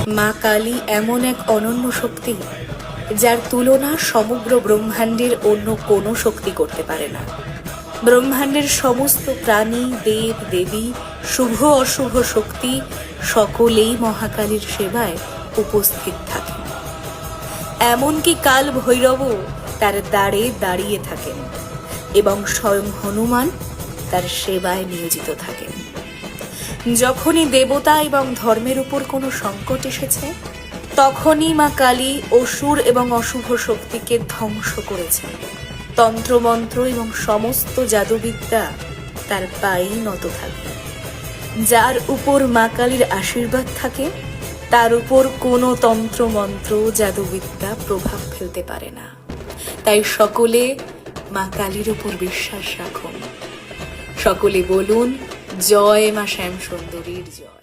মা কালী এমন এক অনন্য শক্তি, যার তুলনা সমগ্র ব্রহ্মাণ্ডের অন্য কোনো শক্তি করতে পারে না। ব্রহ্মাণ্ডের সমস্ত প্রাণী, দেব দেবী, শুভ অশুভ শক্তি সকলেই মহাকালীর সেবায় উপস্থিত থাকেন। এমনকি কাল ভৈরব তার দ্বারে দাঁড়িয়ে থাকেন এবং স্বয়ং হনুমান তার সেবায় নিয়োজিত থাকেন। যখনই দেবতা এবং ধর্মের উপর কোনো সংকট এসেছে, তখনই মা কালী অসুর এবং অশুভ শক্তিকে ধ্বংস করেছেন। তন্ত্রমন্ত্র এবং সমস্ত জাদুবিদ্যা তার পায়েই নত থাকে। যার উপর মা কালীর আশীর্বাদ থাকে, তার উপর কোনো তন্ত্রমন্ত্র জাদুবিদ্যা প্রভাব ফেলতে পারে না। তাই সকলে মা কালীর উপর বিশ্বাস রাখুন। সকলে বলুন, জয় মা শ্যামসুন্দরীর জয়।